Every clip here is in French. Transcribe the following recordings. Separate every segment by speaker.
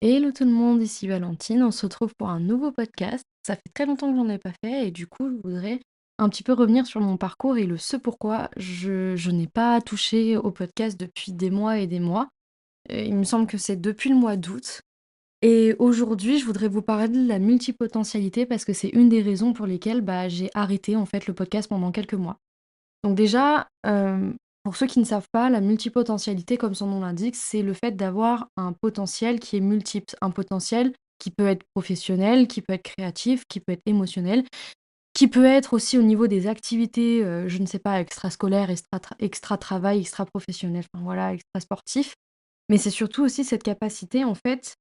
Speaker 1: Hello tout le monde, ici Valentine. On se retrouve pour un nouveau podcast. Ça fait très longtemps que j'en ai pas fait et du coup, je voudrais un petit peu revenir sur mon parcours et le ce pourquoi je n'ai pas touché au podcast depuis des mois et des mois. Il me semble que c'est depuis le mois d'août. Et aujourd'hui, je voudrais vous parler de la multipotentialité parce que c'est une des raisons pour lesquelles j'ai arrêté en fait le podcast pendant quelques mois. Donc déjà, pour ceux qui ne savent pas, la multipotentialité, comme son nom l'indique, c'est le fait d'avoir un potentiel qui est multiple. Un potentiel qui peut être professionnel, qui peut être créatif, qui peut être émotionnel, qui peut être aussi au niveau des activités, je ne sais pas, extrascolaires, extra-travail, extra-professionnel, enfin voilà, extra-sportif. Mais c'est surtout aussi cette capacité, en fait,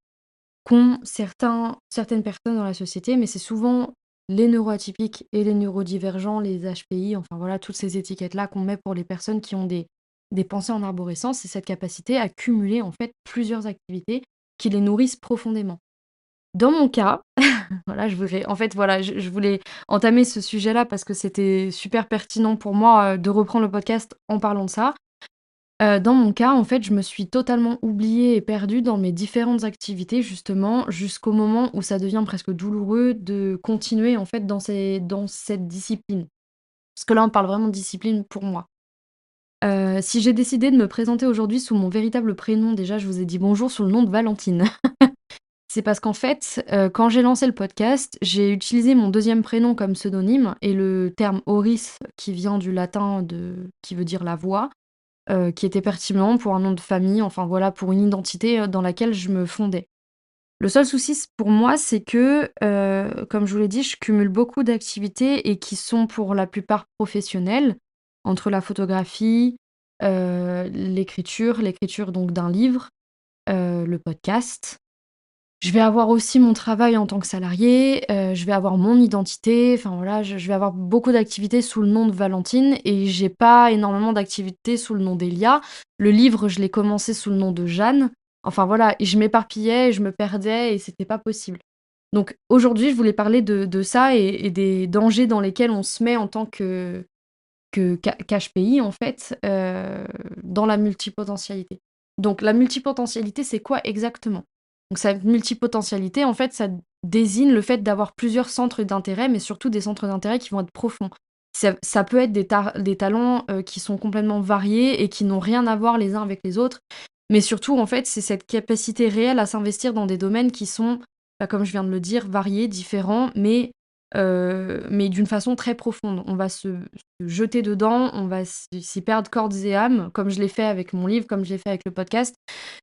Speaker 1: qu'ont certaines personnes dans la société, mais c'est souvent les neuroatypiques et les neurodivergents, les HPI, enfin voilà, toutes ces étiquettes-là qu'on met pour les personnes qui ont des pensées en arborescence, c'est cette capacité à cumuler en fait plusieurs activités qui les nourrissent profondément. Dans mon cas, voilà, je voulais entamer ce sujet-là parce que c'était super pertinent pour moi de reprendre le podcast en parlant de ça. Dans mon cas, en fait, je me suis totalement oubliée et perdue dans mes différentes activités justement, jusqu'au moment où ça devient presque douloureux de continuer en fait dans cette discipline. Parce que là, on parle vraiment de discipline pour moi. Si j'ai décidé de me présenter aujourd'hui sous mon véritable prénom, déjà je vous ai dit bonjour sous le nom de Valentine. C'est parce qu'en fait, quand j'ai lancé le podcast, j'ai utilisé mon deuxième prénom comme pseudonyme et le terme Auris qui vient du latin qui veut dire la voix, qui était pertinent pour un nom de famille, enfin voilà, pour une identité, dans laquelle je me fondais. Le seul souci pour moi, c'est que, comme je vous l'ai dit, je cumule beaucoup d'activités et qui sont pour la plupart professionnelles, entre la photographie, l'écriture donc d'un livre, le podcast. Je vais avoir aussi mon travail en tant que salariée, je vais avoir mon identité, enfin voilà, je vais avoir beaucoup d'activités sous le nom de Valentine et j'ai pas énormément d'activités sous le nom d'Elia. Le livre, je l'ai commencé sous le nom de Jeanne. Enfin voilà, et je m'éparpillais, je me perdais et c'était pas possible. Donc aujourd'hui, je voulais parler de ça et des dangers dans lesquels on se met en tant qu'HPI en fait, dans la multipotentialité. Donc la multipotentialité, c'est quoi exactement? Donc cette multipotentialité, en fait, ça désigne le fait d'avoir plusieurs centres d'intérêt, mais surtout des centres d'intérêt qui vont être profonds. Ça peut être des talents, qui sont complètement variés et qui n'ont rien à voir les uns avec les autres, mais surtout, en fait, c'est cette capacité réelle à s'investir dans des domaines qui sont, comme je viens de le dire, variés, différents, mais d'une façon très profonde. On va se jeter dedans, on va s'y perdre cordes et âme, comme je l'ai fait avec mon livre, comme je l'ai fait avec le podcast.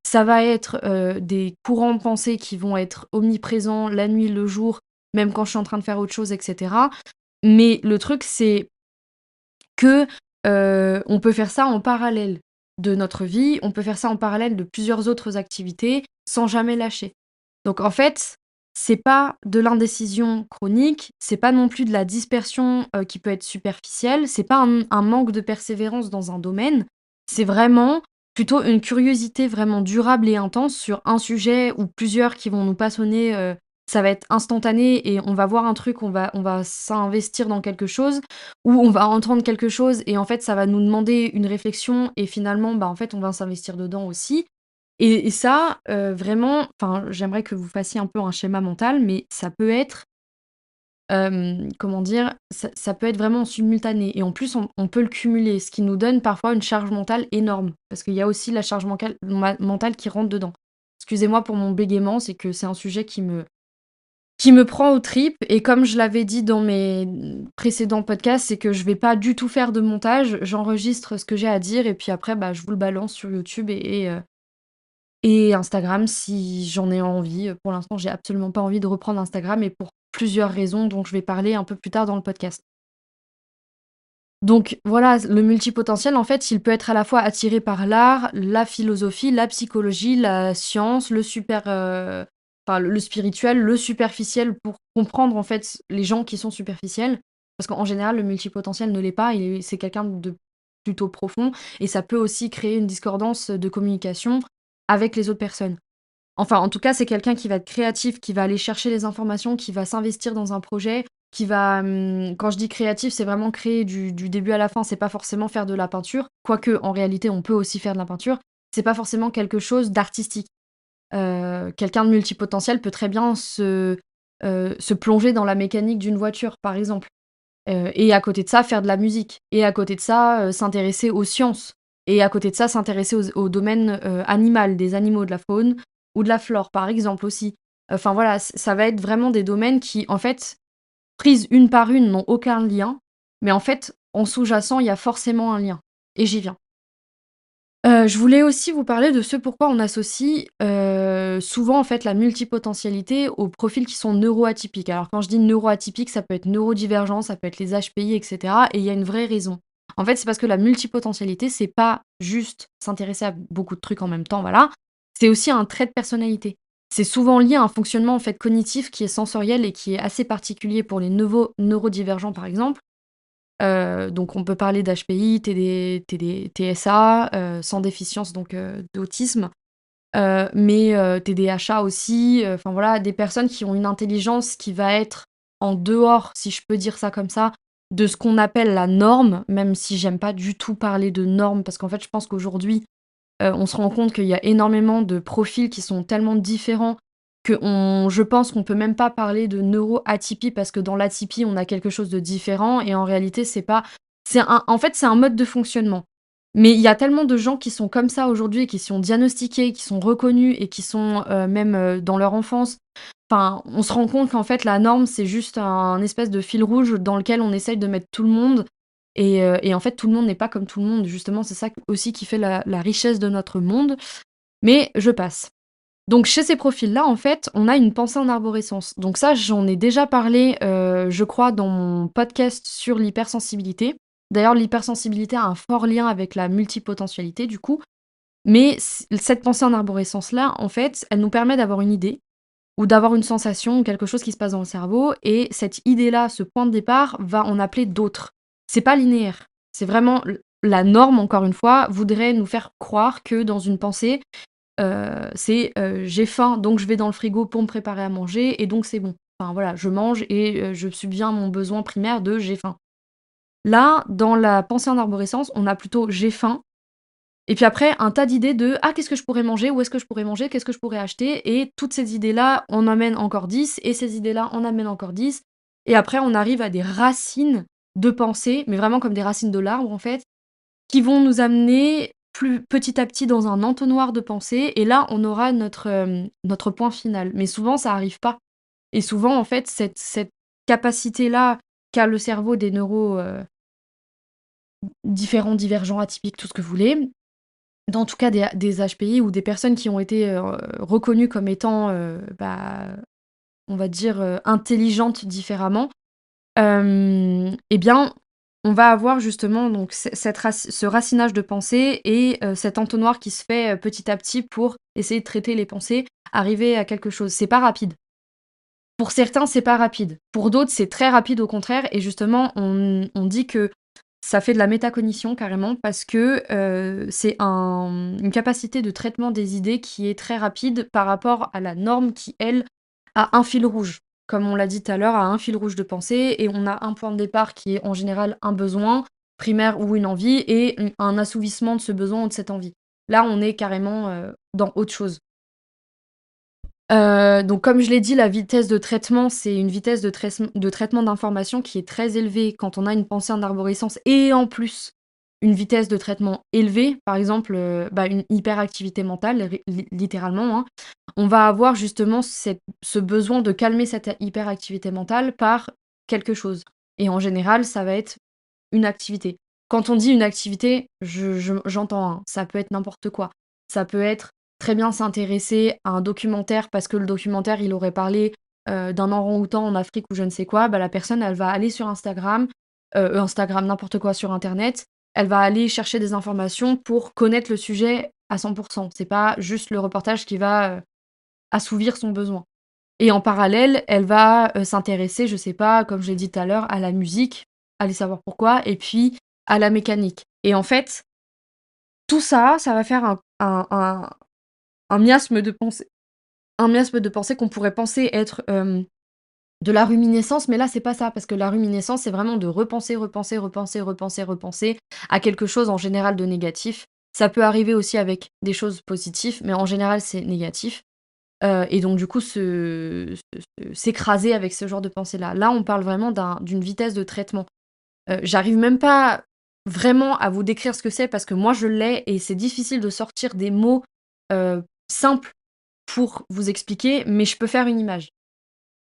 Speaker 1: Ça va être, des courants de pensée qui vont être omniprésents la nuit, le jour, même quand je suis en train de faire autre chose et cetera. Mais le truc, c'est que, on peut faire ça en parallèle de notre vie, on peut faire ça en parallèle de plusieurs autres activités, sans jamais lâcher. Donc en fait, c'est pas de l'indécision chronique, c'est pas non plus de la dispersion, qui peut être superficielle, c'est pas un manque de persévérance dans un domaine, c'est vraiment plutôt une curiosité vraiment durable et intense sur un sujet ou plusieurs qui vont nous passionner, ça va être instantané et on va voir un truc, on va s'investir dans quelque chose ou on va entendre quelque chose et en fait ça va nous demander une réflexion et finalement, en fait on va s'investir dedans aussi. Et ça, vraiment, enfin, j'aimerais que vous fassiez un peu un schéma mental, mais ça peut être, comment dire? Ça peut être vraiment en simultané et en plus on peut le cumuler, ce qui nous donne parfois une charge mentale énorme. Parce qu'il y a aussi la charge mentale qui rentre dedans. Excusez-moi pour mon bégaiement, c'est que c'est un sujet qui me prend aux tripes et comme je l'avais dit dans mes précédents podcasts, c'est que je vais pas du tout faire de montage. J'enregistre ce que j'ai à dire et puis après, je vous le balance sur YouTube et Instagram si j'en ai envie. Pour l'instant, j'ai absolument pas envie de reprendre Instagram et pour plusieurs raisons dont je vais parler un peu plus tard dans le podcast. Donc voilà, le multipotentiel, en fait, il peut être à la fois attiré par l'art, la philosophie, la psychologie, la science, enfin le spirituel, le superficiel pour comprendre en fait les gens qui sont superficiels. Parce qu'en général, le multipotentiel ne l'est pas, c'est quelqu'un de plutôt profond et ça peut aussi créer une discordance de communication avec les autres personnes. Enfin, en tout cas, c'est quelqu'un qui va être créatif, qui va aller chercher les informations, qui va s'investir dans un projet, qui va, quand je dis créatif, c'est vraiment créer du début à la fin, c'est pas forcément faire de la peinture, quoique en réalité, on peut aussi faire de la peinture. C'est pas forcément quelque chose d'artistique. Quelqu'un de multipotentiel peut très bien se plonger dans la mécanique d'une voiture, par exemple. Et à côté de ça, faire de la musique. Et à côté de ça, s'intéresser aux sciences. Et à côté de ça, s'intéresser au domaine, animal, des animaux, de la faune ou de la flore, par exemple, aussi. Enfin voilà, ça va être vraiment des domaines qui, en fait, prises une par une, n'ont aucun lien, mais en fait, en sous-jacent, il y a forcément un lien. Et j'y viens. Je voulais aussi vous parler de ce pourquoi on associe, souvent, en fait, la multipotentialité aux profils qui sont neuroatypiques. Alors quand je dis neuroatypique, ça peut être neurodivergent, ça peut être les HPI et cetera, et il y a une vraie raison. En fait, c'est parce que la multipotentialité, c'est pas juste s'intéresser à beaucoup de trucs en même temps, voilà. C'est aussi un trait de personnalité. C'est souvent lié à un fonctionnement, en fait, cognitif qui est sensoriel et qui est assez particulier pour les neurodivergents, par exemple. Donc on peut parler d'HPI, TSA, sans déficience donc d'autisme, mais TDAH aussi, enfin voilà, des personnes qui ont une intelligence qui va être en dehors, si je peux dire ça comme ça, de ce qu'on appelle la norme, même si j'aime pas du tout parler de norme parce qu'en fait, je pense qu'aujourd'hui, on se rend compte qu'il y a énormément de profils qui sont tellement différents je pense qu'on peut même pas parler de neuroatypie parce que dans l'atypie, on a quelque chose de différent et en réalité, c'est pas en fait, c'est un mode de fonctionnement. Mais il y a tellement de gens qui sont comme ça aujourd'hui, qui sont diagnostiqués, qui sont reconnus et qui sont, même, dans leur enfance. Enfin, on se rend compte qu'en fait, la norme, c'est juste un espèce de fil rouge dans lequel on essaye de mettre tout le monde et en fait, tout le monde n'est pas comme tout le monde. Justement, c'est ça aussi qui fait la richesse de notre monde. Mais je passe. Donc chez ces profils-là, en fait, on a une pensée en arborescence. Donc ça, j'en ai déjà parlé, je crois, dans mon podcast sur l'hypersensibilité. D'ailleurs, l'hypersensibilité a un fort lien avec la multipotentialité, du coup. Mais cette pensée en arborescence-là, en fait, elle nous permet d'avoir une idée ou d'avoir une sensation ou quelque chose qui se passe dans le cerveau. Et cette idée-là, ce point de départ, va en appeler d'autres. C'est pas linéaire. C'est vraiment la norme, encore une fois, voudrait nous faire croire que dans une pensée, j'ai faim, donc je vais dans le frigo pour me préparer à manger et donc c'est bon. Enfin voilà, je mange et je subviens à mon besoin primaire de j'ai faim. Là, dans la pensée en arborescence, on a plutôt j'ai faim et puis après un tas d'idées de «Ah qu'est-ce que je pourrais manger? Où est-ce que je pourrais manger? Qu'est-ce que je pourrais acheter?» et toutes ces idées-là en amènent encore 10 et ces idées-là en amènent encore 10 et après on arrive à des racines de pensée, mais vraiment comme des racines de l'arbre en fait, qui vont nous amener plus petit à petit dans un entonnoir de pensée et là, on aura notre point final. Mais souvent, ça arrive pas et souvent, en fait, cette capacité-là qu'a le cerveau des neuros, différents, divergents, atypiques, tout ce que vous voulez, dans tout cas des HPI ou des personnes qui ont été, reconnues comme étant, on va dire, intelligentes différemment. Et bien, on va avoir justement donc ce racinage de pensée et cet entonnoir qui se fait, petit à petit pour essayer de traiter les pensées, arriver à quelque chose. C'est pas rapide. Pour certains, c'est pas rapide. Pour d'autres, c'est très rapide au contraire et justement, on dit que ça fait de la métacognition carrément parce que, c'est une capacité de traitement des idées qui est très rapide par rapport à la norme qui, elle, a un fil rouge. Comme on l'a dit tout à l'heure, a un fil rouge de pensée et on a un point de départ qui est en général un besoin primaire ou une envie et un assouvissement de ce besoin ou de cette envie. Là, on est carrément, dans autre chose. Donc comme je l'ai dit, la vitesse de traitement, c'est une vitesse de traitement d'information qui est très élevée quand on a une pensée en arborescence et en plus une vitesse de traitement élevée, par exemple, une hyperactivité mentale, littéralement, hein. On va avoir justement ce besoin de calmer cette hyperactivité mentale par quelque chose et en général, ça va être une activité. Quand on dit une activité, j'entends, hein, ça peut être n'importe quoi. Ça peut être très bien s'intéresser à un documentaire parce que le documentaire, il aurait parlé, d'un orang-outan en Afrique ou je ne sais quoi, bah, la personne, elle va aller sur Instagram, n'importe quoi sur internet, elle va aller chercher des informations pour connaître le sujet à 100. C'est pas juste le reportage qui va, assouvir son besoin et en parallèle, elle va, s'intéresser, je sais pas, comme je l'ai dit tout à l'heure, à la musique, aller savoir pourquoi et puis à la mécanique et en fait, tout ça, ça va faire un miasme de pensée. Un miasme de pensée qu'on pourrait penser être, de la ruminescence, mais là, c'est pas ça, parce que la ruminescence, c'est vraiment de repenser, repenser, repenser, repenser, repenser à quelque chose en général de négatif. Ça peut arriver aussi avec des choses positives, mais en général, c'est négatif. et donc du coup s'écraser avec ce genre de pensée-là. Là, on parle vraiment d'une vitesse de traitement. J'arrive même pas vraiment à vous décrire ce que c'est parce que moi je l'ai et c'est difficile de sortir des mots, simples pour vous expliquer, mais je peux faire une image.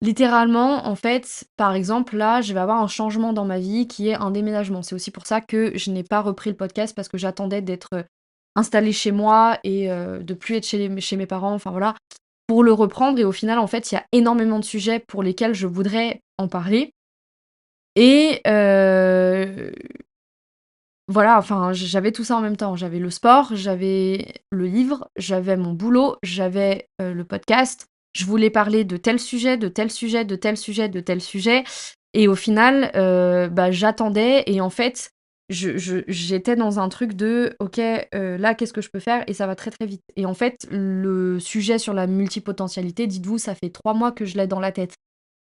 Speaker 1: Littéralement, en fait, par exemple, là, je vais avoir un changement dans ma vie qui est un déménagement. C'est aussi pour ça que je n'ai pas repris le podcast parce que j'attendais d'être, installée chez moi et de plus être chez mes parents, enfin voilà, pour le reprendre et au final, en fait, il y a énormément de sujets pour lesquels je voudrais en parler et voilà, enfin, j'avais tout ça en même temps. J'avais le sport, j'avais le livre, j'avais mon boulot, j'avais, le podcast. Je voulais parler de tel sujet, de tel sujet, de tel sujet, de tel sujet et au final, bah, j'attendais et en fait, j'étais dans un truc de: «OK, là, qu'est-ce que je peux faire?» et ça va très, très vite et en fait, le sujet sur la multipotentialité, dites-vous, ça fait 3 mois que je l'ai dans la tête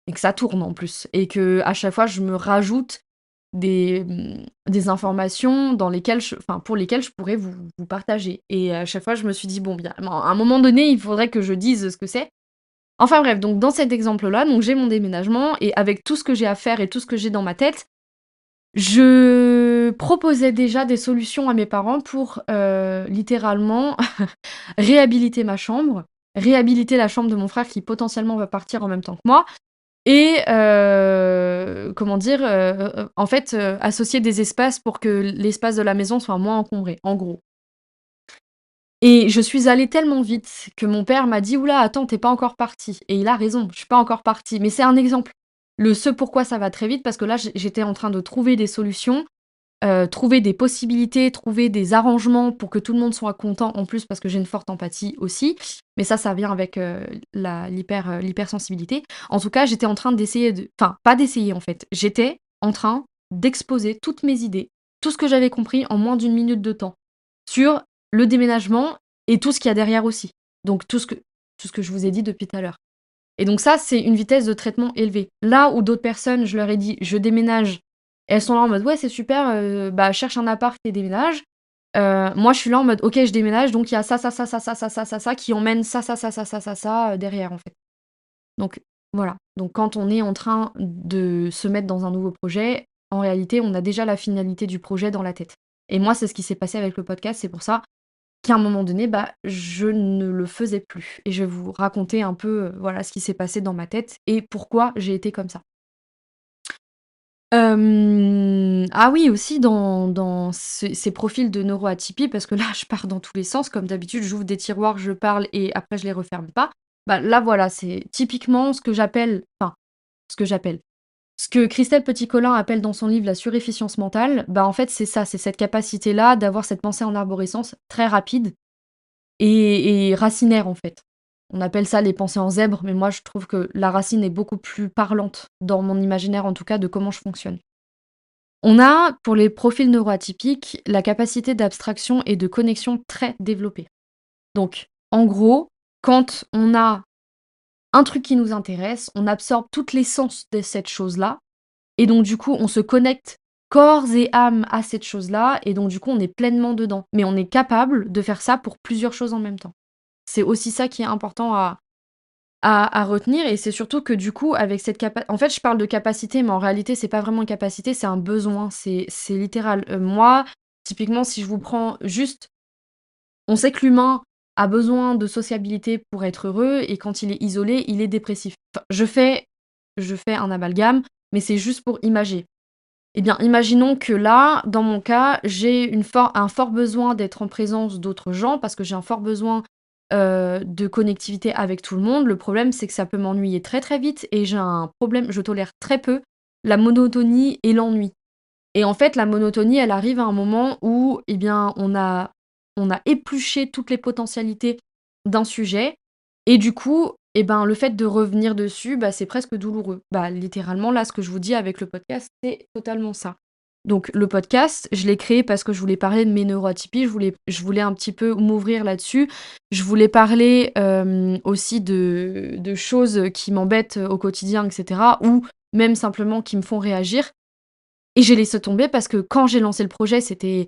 Speaker 1: et que ça tourne en plus et que à chaque fois, je me rajoute des informations dans lesquelles pour lesquelles je pourrais vous partager et à chaque fois, je me suis dit: «Bon, bien, à un moment donné, il faudrait que je dise ce que c'est». Enfin bref, donc dans cet exemple-là, donc j'ai mon déménagement et avec tout ce que j'ai à faire et tout ce que j'ai dans ma tête, je proposais déjà des solutions à mes parents pour, littéralement réhabiliter ma chambre, réhabiliter la chambre de mon frère qui potentiellement va partir en même temps que moi et comment dire? En fait, associer des espaces pour que l'espace de la maison soit moins encombré, en gros. Et je suis allée tellement vite que mon père m'a dit: «Ouh là, attends, tu pas encore partie» et il a raison, je suis pas encore partie. Mais c'est un exemple. Le ce pourquoi ça va très vite parce que là, j'étais en train de trouver des solutions, trouver des possibilités, trouver des arrangements pour que tout le monde soit content en plus parce que j'ai une forte empathie aussi. Mais ça vient avec, l'hypersensibilité. En tout cas, j'étais en train d'essayer enfin, pas d'essayer en fait, j'étais en train d'exposer toutes mes idées, tout ce que j'avais compris en moins d'une minute de temps, sur le déménagement et tout ce qu'il y a derrière aussi. Donc tout ce que je vous ai dit depuis tout à l'heure. Et donc ça, c'est une vitesse de traitement élevée. Là où d'autres personnes, je leur ai dit: «Je déménage» et elles sont là en mode: «Ouais, c'est super, bah, cherche un appart et déménage». Moi, je suis là en mode: «OK, je déménage, donc il y a ça, ça, ça, ça, ça, ça, ça, ça, ça qui emmène ça, ça, ça, ça, ça, ça, ça, derrière, en fait». Donc voilà. Donc quand on est en train de se mettre dans un nouveau projet, en réalité, on a déjà la finalité du projet dans la tête. Et moi, c'est ce qui s'est passé avec le podcast. C'est pour ça qu'à un moment donné, bah, je ne le faisais plus. Et je vais vous raconter un peu, voilà, ce qui s'est passé dans ma tête et pourquoi j'ai été comme ça. Ah oui, aussi dans ces profils de neuroatypie, parce que là, je pars dans tous les sens. Comme d'habitude, j'ouvre des tiroirs, je parle et après je les referme pas. Bah, là, voilà, c'est typiquement ce que Christelle Petit-Colin appelle dans son livre la surefficience mentale. Bah, en fait, c'est ça, c'est cette capacité-là d'avoir cette pensée en arborescence très rapide et racinaire, en fait. On appelle ça les pensées en zèbre, mais moi, je trouve que la racine est beaucoup plus parlante, dans mon imaginaire en tout cas, de comment je fonctionne. On a, pour les profils neuroatypiques, la capacité d'abstraction et de connexion très développée. Donc, en gros, quand on a un truc qui nous intéresse, on absorbe toutes les sens de cette chose-là, et donc du coup, on se connecte corps et âme à cette chose-là, et donc du coup, on est pleinement dedans. Mais on est capable de faire ça pour plusieurs choses en même temps. C'est aussi ça qui est important à retenir et c'est surtout que du coup avec cette en fait je parle de capacité mais en réalité c'est pas vraiment une capacité, c'est un besoin, c'est littéral. Moi, typiquement si je vous prends juste on sait que l'humain a besoin de sociabilité pour être heureux et quand il est isolé, il est dépressif. Enfin, je fais un amalgame, mais c'est juste pour imager. Eh bien, imaginons que là, dans mon cas, j'ai un fort besoin d'être en présence d'autres gens parce que j'ai un fort besoin, de connectivité avec tout le monde. Le problème, c'est que ça peut m'ennuyer très, très vite et j'ai un problème, je tolère très peu la monotonie et l'ennui. Et en fait, la monotonie, elle arrive à un moment où, eh bien, on a épluché toutes les potentialités d'un sujet et du coup, eh ben, le fait de revenir dessus, bah, c'est presque douloureux. Bah, littéralement, là, ce que je vous dis avec le podcast, c'est totalement ça. Donc le podcast, je l'ai créé parce que je voulais parler de mes neuroatypies, je voulais un petit peu m'ouvrir là-dessus. Je voulais parler, aussi de choses qui m'embêtent, au quotidien et cetera ou même simplement qui me font réagir et j'ai laissé tomber parce que quand j'ai lancé le projet, c'était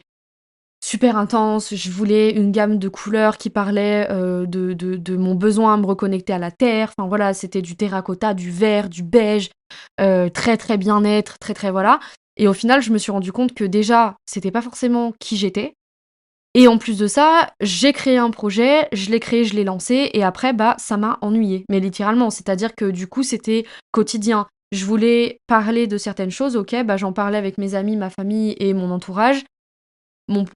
Speaker 1: super intense. Je voulais une gamme de couleurs qui parlait, de mon besoin à me reconnecter à la terre. Enfin voilà, c'était du terracotta, du vert, du beige, très, très bien-être, très, très voilà et au final, je me suis rendu compte que déjà, c'était pas forcément qui j'étais et en plus de ça, j'ai créé un projet, je l'ai créé, je l'ai lancé et après, bah, ça m'a ennuyée. Mais littéralement, c'est-à-dire que du coup, c'était quotidien. Je voulais parler de certaines choses, OK, bah, j'en parlais avec mes amis, ma famille et mon entourage.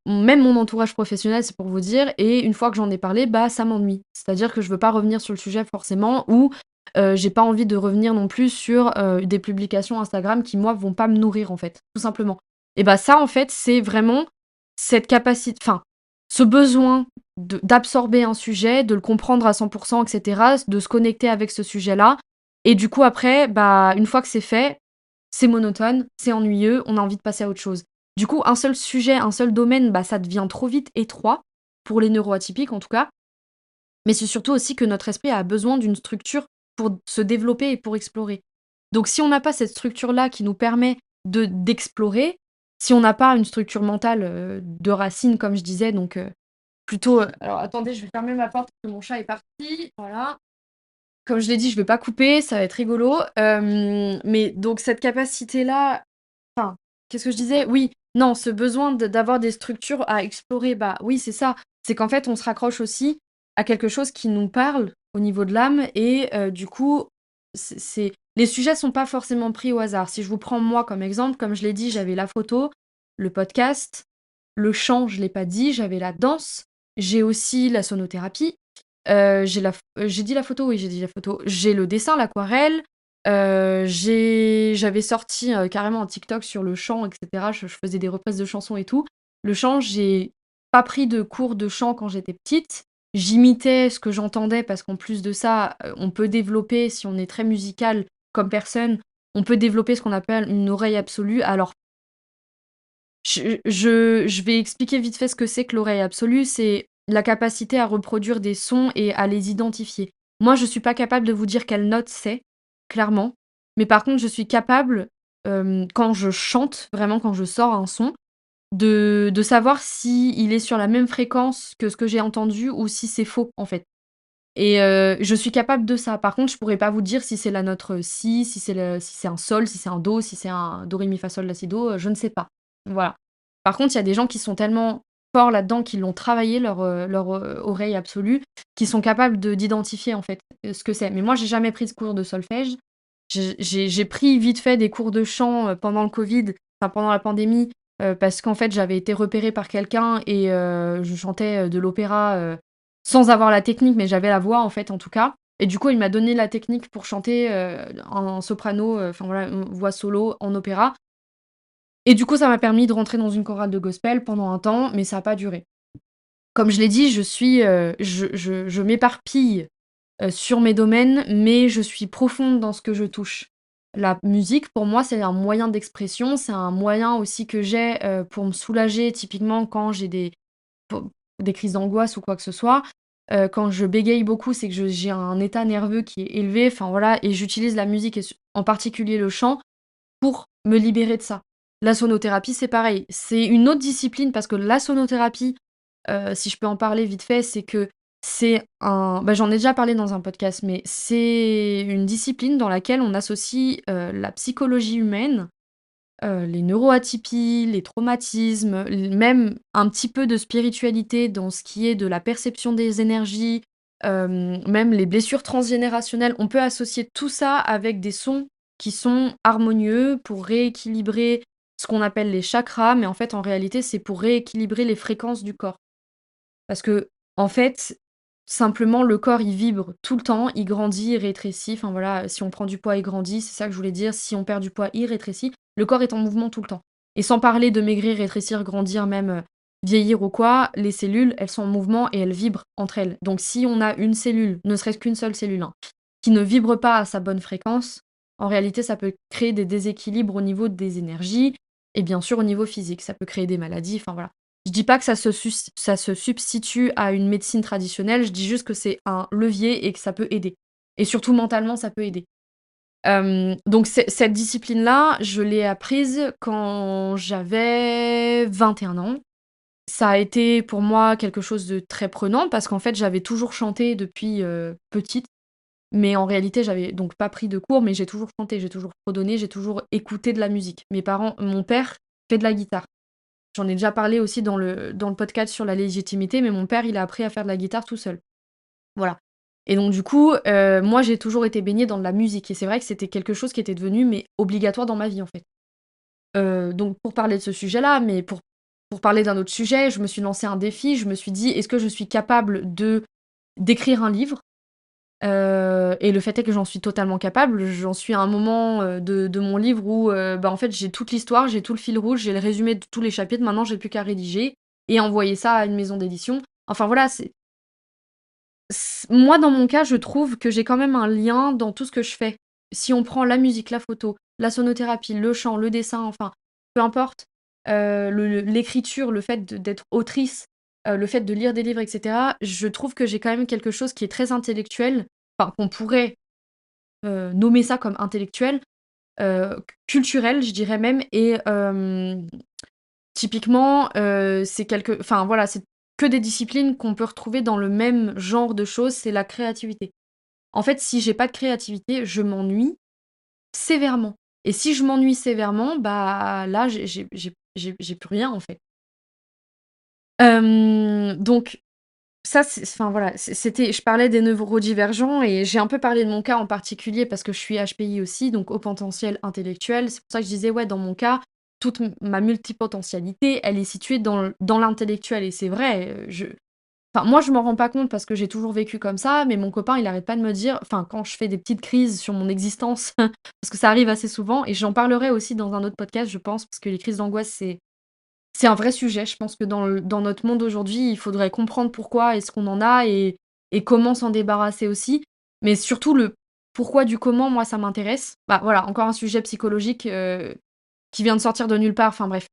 Speaker 1: Même mon entourage professionnel, c'est pour vous dire et une fois que j'en ai parlé, bah, ça m'ennuie. C'est-à-dire que je veux pas revenir sur le sujet forcément ou j'ai pas envie de revenir non plus sur, des publications Instagram qui, moi, vont pas me nourrir, en fait, tout simplement. Et bah, ça, en fait, c'est vraiment cette capacité enfin, ce besoin d'absorber un sujet, de le comprendre à 100 et cetera, de se connecter avec ce sujet-là et du coup, après, bah, une fois que c'est fait, c'est monotone, c'est ennuyeux, on a envie de passer à autre chose. Du coup, un seul sujet, un seul domaine, bah, ça devient trop vite étroit, pour les neuroatypiques en tout cas. Mais c'est surtout aussi que notre esprit a besoin d'une structure pour se développer et pour explorer. Donc si on n'a pas cette structure-là qui nous permet d'explorer, si on n'a pas une structure mentale, de racines comme je disais, donc plutôt, alors attendez, je vais fermer ma porte parce que mon chat est parti, voilà. Comme je l'ai dit, je vais pas couper, ça va être rigolo. Mais donc cette capacité-là enfin, qu'est-ce que je disais? Oui, non, ce besoin d'avoir des structures à explorer, bah, oui, c'est ça. C'est qu'en fait, on se raccroche aussi à quelque chose qui nous parle au niveau de l'âme et du coup, c'est les sujets sont pas forcément pris au hasard. Si je vous prends moi comme exemple, comme je l'ai dit, j'avais la photo, le podcast, le chant, je l'ai pas dit, j'avais la danse, j'ai aussi la sonothérapie, j'ai dit la photo? Oui, j'ai dit la photo. J'ai le dessin, l'aquarelle, j'avais sorti, carrément un TikTok sur le chant et cetera. Je faisais des reprises de chansons et tout. Le chant, j'ai pas pris de cours de chant quand j'étais petite. J'imitais ce que j'entendais parce qu'en plus de ça, on peut développer, si on est très musical comme personne, on peut développer ce qu'on appelle une oreille absolue. Alors je vais expliquer vite fait ce que c'est que l'oreille absolue. C'est la capacité à reproduire des sons et à les identifier. Moi, je suis pas capable de vous dire quelle note c'est, clairement. Mais par contre, je suis capable, quand je chante, vraiment quand je sors un son, de savoir si il est sur la même fréquence que ce que j'ai entendu ou si c'est faux, en fait. Et je suis capable de ça. Par contre, je pourrais pas vous dire si c'est la note, si, si c'est un sol, si c'est un do, si c'est un do, ré, mi, fa, sol, la, si, do, je ne sais pas. Voilà. Par contre, il y a des gens qui sont tellement forts là-dedans, qui l'ont travaillé leur oreille absolue, qui sont capables d'identifier en fait, ce que c'est. Mais moi, j'ai jamais pris de cours de solfège. J'ai pris vite fait des cours de chant, pendant le covid, enfin pendant la pandémie, parce qu'en fait, j'avais été repérée par quelqu'un et je chantais, de l'opéra, sans avoir la technique, mais j'avais la voix en fait, en tout cas. Et du coup, il m'a donné la technique pour chanter, en soprano, enfin voilà, voix solo en opéra. Et du coup, ça m'a permis de rentrer dans une chorale de gospel pendant un temps, mais ça a pas duré. Comme je l'ai dit, je m'éparpille, sur mes domaines, mais je suis profonde dans ce que je touche. La musique, pour moi, c'est un moyen d'expression, c'est un moyen aussi que j'ai, pour me soulager, typiquement quand j'ai po des crises d'angoisse ou quoi que ce soit. Quand je bégaye beaucoup, c'est que j'ai un état nerveux qui est élevé, enfin voilà et j'utilise la musique et en particulier le chant pour me libérer de ça. La sonothérapie, c'est pareil. C'est une autre discipline parce que la sonothérapie, si je peux en parler vite fait, c'est que c'est un bah, j'en ai déjà parlé dans un podcast, mais c'est une discipline dans laquelle on associe, la psychologie humaine, les neuroatypies, les traumatismes, même un petit peu de spiritualité dans ce qui est de la perception des énergies, même les blessures transgénérationnelles. On peut associer tout ça avec des sons qui sont harmonieux pour rééquilibrer ce qu'on appelle les chakras, mais en fait, en réalité, c'est pour rééquilibrer les fréquences du corps. Parce que en fait, simplement, le corps, il vibre tout le temps, il grandit, il rétrécit. Enfin voilà, si on prend du poids, il grandit, c'est ça que je voulais dire. Si on perd du poids, il rétrécit. Le corps est en mouvement tout le temps. Et sans parler de maigrir, rétrécir, grandir, même vieillir ou quoi, les cellules, elles sont en mouvement et elles vibrent entre elles. Donc si on a une cellule, ne serait-ce qu'une seule cellule, hein, qui ne vibre pas à sa bonne fréquence, en réalité, ça peut créer des déséquilibres au niveau des énergies et bien sûr au niveau physique. Ça peut créer des maladies. Enfin voilà. Je dis pas que ça se substitue à une médecine traditionnelle, je dis juste que c'est un levier et que ça peut aider. Et surtout mentalement, ça peut aider. Donc cette discipline-là, je l'ai apprise quand j'avais 21 ans. Ça a été pour moi quelque chose de très prenant parce qu'en fait, j'avais toujours chanté depuis, petite, mais en réalité, j'avais donc pas pris de cours, mais j'ai toujours chanté, j'ai toujours fredonné, j'ai toujours écouté de la musique. Mon père fait de la guitare. J'en ai déjà parlé aussi dans le podcast sur la légitimité, mais mon père, il a appris à faire de la guitare tout seul. Voilà. Et donc du coup, moi, j'ai toujours été baignée dans de la musique et c'est vrai que c'était quelque chose qui était devenu, mais obligatoire dans ma vie, en fait. Donc pour parler de ce sujet-là, mais pour parler d'un autre sujet, je me suis lancé un défi. Je me suis dit: «Est-ce que je suis capable d'écrire un livre?» Et le fait est que j'en suis totalement capable. J'en suis à un moment, de mon livre où, bah, en fait, j'ai toute l'histoire, j'ai tout le fil rouge, j'ai le résumé de tous les chapitres. Maintenant, j'ai plus qu'à rédiger et envoyer ça à une maison d'édition. Enfin voilà, moi, dans mon cas, je trouve que j'ai quand même un lien dans tout ce que je fais. Si on prend la musique, la photo, la sonothérapie, le chant, le dessin, enfin, peu importe, l'écriture, le fait d'être autrice, le fait de lire des livres et cetera, je trouve que j'ai quand même quelque chose qui est très intellectuel, enfin, qu'on pourrait, nommer ça comme intellectuel, culturel, je dirais même et typiquement, enfin voilà, c'est que des disciplines qu'on peut retrouver dans le même genre de choses, c'est la créativité. En fait, si j'ai pas de créativité, je m'ennuie sévèrement et si je m'ennuie sévèrement, bah, là, j'ai plus rien, en fait. Donc ça, c'est enfin, voilà, je parlais des neurodivergents et j'ai un peu parlé de mon cas en particulier parce que je suis HPI aussi, donc haut potentiel intellectuel. C'est pour ça que je disais, ouais, dans mon cas, toute ma multipotentialité, elle est située dans l'intellectuel et c'est vrai, enfin, moi, je m'en rends pas compte parce que j'ai toujours vécu comme ça, mais mon copain, il arrête pas de me dire enfin, quand je fais des petites crises sur mon existence, parce que ça arrive assez souvent et j'en parlerai aussi dans un autre podcast, je pense, parce que les crises d'angoisse, c'est un vrai sujet. Je pense que dans notre monde aujourd'hui, il faudrait comprendre pourquoi est-ce qu'on en a et comment s'en débarrasser aussi. Mais surtout le pourquoi du comment, moi, ça m'intéresse. Bah, voilà, encore un sujet psychologique, qui vient de sortir de nulle part, enfin bref.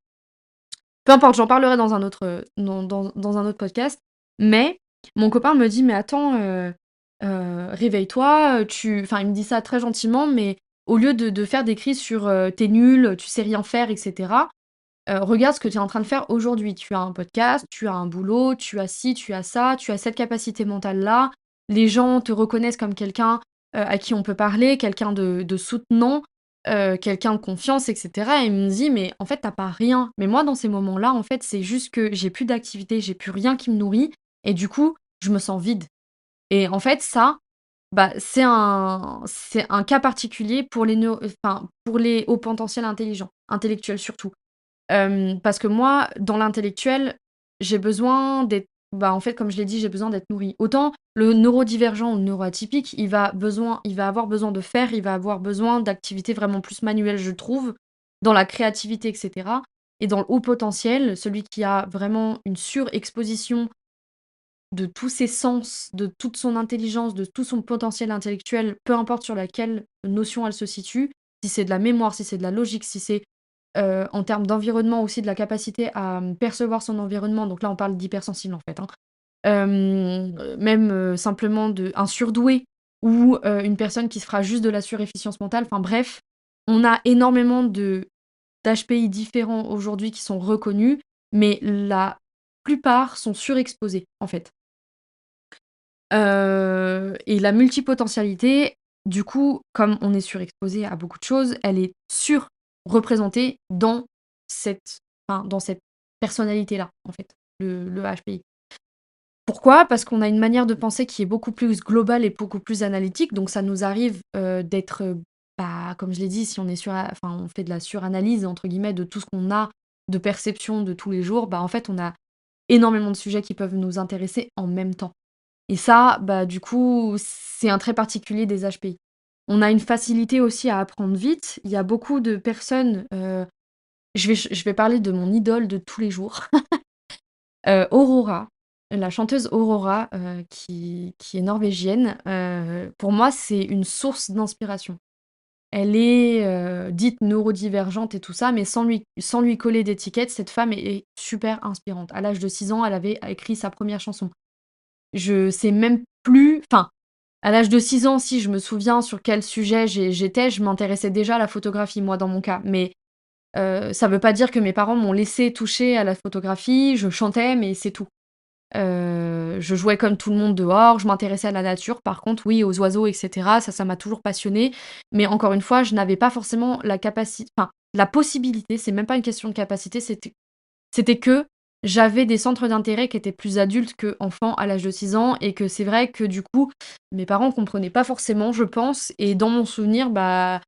Speaker 1: Peu importe, j'en parlerai dans un autre, dans un autre podcast. Mais mon copain me dit: «Mais attends, réveille-toi, tu» enfin, il me dit ça très gentiment, mais au lieu de faire des crises sur, «Tu es nul, tu sais rien faire» et cetera, regarde ce que tu es en train de faire aujourd'hui. Tu as un podcast, tu as un boulot, tu as ci, tu as ça, tu as cette capacité mentale-là. Les gens te reconnaissent comme quelqu'un, à qui on peut parler, quelqu'un de soutenant, quelqu'un de confiance et cetera et il me dit: «Mais en fait, tu pas rien». Mais moi, dans ces moments-là, en fait, c'est juste que j'ai plus d'activité, j'ai plus rien qui me nourrit et du coup, je me sens vide et en fait, ça, bah, c'est un cas particulier pour enfin, pour les hauts potentiels intellectuels surtout. Parce que moi, dans l'intellectuel, j'ai besoin d'être bah, en fait, comme je l'ai dit, j'ai besoin d'être nourrie. Autant le neurodivergent ou le neuroatypique, il va avoir besoin de faire, il va avoir besoin d'activités vraiment plus manuelles, je trouve, dans la créativité et cetera et dans le haut potentiel, celui qui a vraiment une surexposition de tous ses sens, de toute son intelligence, de tout son potentiel intellectuel, peu importe sur laquelle notion elle se situe, si c'est de la mémoire, si c'est de la logique, si c'est, en termes d'environnement aussi de la capacité à, percevoir son environnement, donc là on parle d'hypersensible en fait, hein. Même, simplement un surdoué ou, une personne qui se fera juste de la surefficience mentale, enfin bref, on a énormément d'HPI différents aujourd'hui qui sont reconnus, mais la plupart sont surexposés en fait. Et la multipotentialité, du coup, comme on est surexposé à beaucoup de choses, elle est surreprésentée cette dans cette personnalité-là, en fait, le HPI. Pourquoi? Parce qu'on a une manière de penser qui est beaucoup plus globale et beaucoup plus analytique, donc ça nous arrive, d'être, bah, comme je l'ai dit, si on est enfin, on fait de la «suranalyse» entre guillemets de tout ce qu'on a de perception de tous les jours, bah, en fait, on a énormément de sujets qui peuvent nous intéresser en même temps. Et ça, bah, du coup, c'est un trait particulier des HPI. On a une facilité aussi à apprendre vite. Il y a beaucoup de personnes, je vais parler de mon idole de tous les jours, Aurora, la chanteuse Aurora, qui est norvégienne, pour moi, c'est une source d'inspiration. Elle est, dite neurodivergente et tout ça, mais sans lui coller d'étiquette, cette femme est super inspirante. À l'âge de 6 ans, elle avait écrit sa première chanson. Je sais même plus enfin, à l'âge de 6 ans, si, je me souviens sur quel sujet j'étais, je m'intéressais déjà à la photographie, moi, dans mon cas, mais Ça veut pas dire que mes parents m'ont laissé toucher à la photographie, je chantais, mais c'est tout. Je jouais comme tout le monde dehors, je m'intéressais à la nature, par contre, oui, aux oiseaux et cetera, ça m'a toujours passionnée. Mais encore une fois, je n'avais pas forcément la possibilité, c'est même pas une question de capacité, c'était que j'avais des centres d'intérêt qui étaient plus adultes qu'enfants à l'âge de 6 ans et que c'est vrai que du coup, mes parents comprenaient pas forcément, je pense et dans mon souvenir, bah,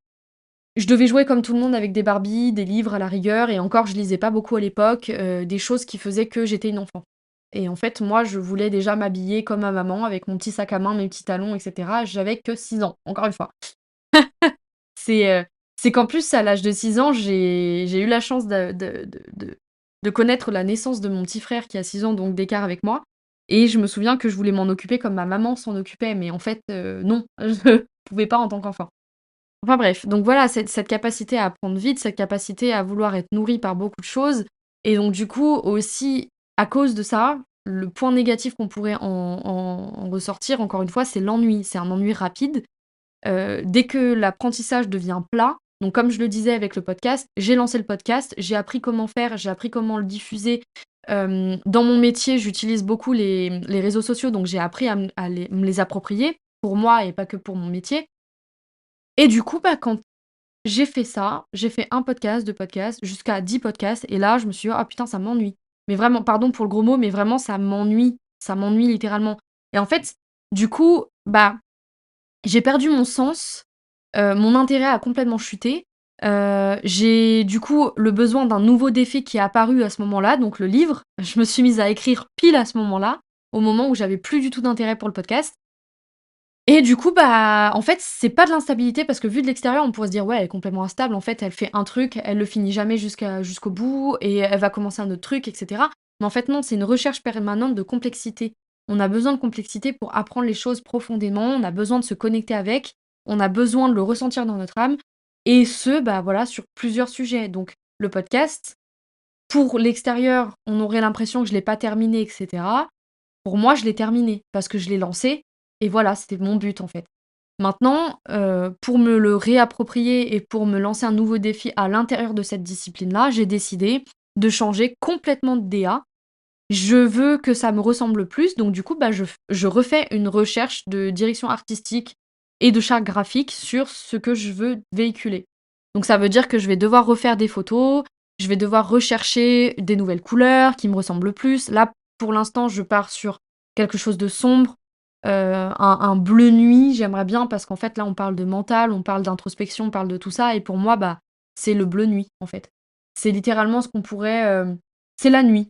Speaker 1: je devais jouer comme tout le monde avec des Barbie, des livres à la rigueur et encore je lisais pas beaucoup à l'époque, des choses qui faisaient que j'étais une enfant. Et en fait, moi, je voulais déjà m'habiller comme ma maman avec mon petit sac à main, mes petits talons et cetera. J'avais que 6 ans, encore une fois. C'est, c'est qu'en plus, à l'âge de 6 ans, j'ai eu la chance de connaître la naissance de mon petit frère qui a 6 ans donc d'écart avec moi et je me souviens que je voulais m'en occuper comme ma maman s'en occupait mais en fait, non, je pouvais pas en tant qu'enfant. Enfin bref, donc voilà, cette capacité à apprendre vite, cette capacité à vouloir être nourri par beaucoup de choses et donc du coup aussi, à cause de ça, le point négatif qu'on pourrait en ressortir encore une fois, c'est l'ennui. C'est un ennui rapide. Dès que l'apprentissage devient plat, donc comme je le disais avec le podcast, j'ai lancé le podcast, j'ai appris comment faire, j'ai appris comment le diffuser. Dans mon métier, j'utilise beaucoup les réseaux sociaux, donc j'ai appris à me les approprier, pour moi et pas que pour mon métier et du coup, bah, quand j'ai fait ça, j'ai fait un podcast, 2 podcasts, jusqu'à 10 podcasts et là, je me suis dit: «Ah putain, ça m'ennuie». Mais vraiment, pardon pour le gros mot, mais vraiment ça m'ennuie littéralement et en fait, du coup, bah, j'ai perdu mon sens, mon intérêt a complètement chuté, j'ai du coup le besoin d'un nouveau défi qui est apparu à ce moment-là, donc le livre. Je me suis mise à écrire pile à ce moment-là, au moment où j'avais plus du tout d'intérêt pour le podcast et du coup, bah, en fait, c'est pas de l'instabilité parce que vu de l'extérieur, on pourrait se dire: «Ouais, elle est complètement instable, en fait, elle fait un truc, elle le finit jamais jusqu'au bout et elle va commencer un autre truc et cetera». Mais en fait, non, c'est une recherche permanente de complexité. On a besoin de complexité pour apprendre les choses profondément, on a besoin de se connecter avec, on a besoin de le ressentir dans notre âme et ce, bah, voilà, sur plusieurs sujets. Donc le podcast, pour l'extérieur, on aurait l'impression que je l'ai pas terminé et cetera. Pour moi, je l'ai terminé parce que je l'ai lancé et voilà, c'était mon but, en fait. Maintenant, pour me le réapproprier et pour me lancer un nouveau défi à l'intérieur de cette discipline-là, j'ai décidé de changer complètement de DA. Je veux que ça me ressemble plus, donc du coup, bah, je refais une recherche de direction artistique et de charte graphique sur ce que je veux véhiculer. Donc ça veut dire que je vais devoir refaire des photos, je vais devoir rechercher des nouvelles couleurs qui me ressemblent plus. Là, pour l'instant, je pars sur quelque chose de sombre, un bleu nuit, j'aimerais bien parce qu'en fait, là, on parle de mental, on parle d'introspection, on parle de tout ça et pour moi, bah, c'est le bleu nuit, en fait. C'est littéralement ce qu'on pourrait, c'est la nuit.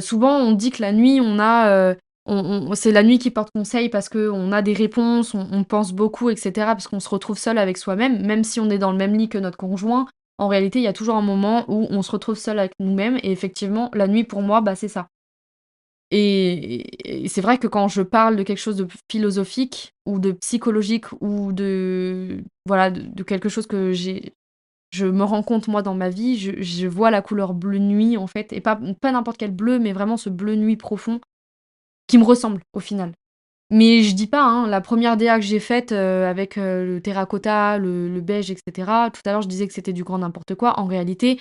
Speaker 1: Souvent on dit que la nuit on c'est la nuit qui porte conseil parce qu'on a des réponses, on pense beaucoup et cetera, parce qu'on se retrouve seul avec soi-même, même si on est dans le même lit que notre conjoint, en réalité, il y a toujours un moment où on se retrouve seul avec nous-mêmes et effectivement, la nuit pour moi, bah, c'est ça. Et c'est vrai que quand je parle de quelque chose de philosophique ou de psychologique ou de voilà, de quelque chose que je me rends compte moi dans ma vie, je vois la couleur bleu nuit en fait et pas n'importe quel bleu, mais vraiment ce bleu nuit profond qui me ressemble au final. Mais je dis pas, hein, la première DA que j'ai faite, avec, le terracotta, le beige et cetera, tout à l'heure je disais que c'était du grand n'importe quoi. En réalité,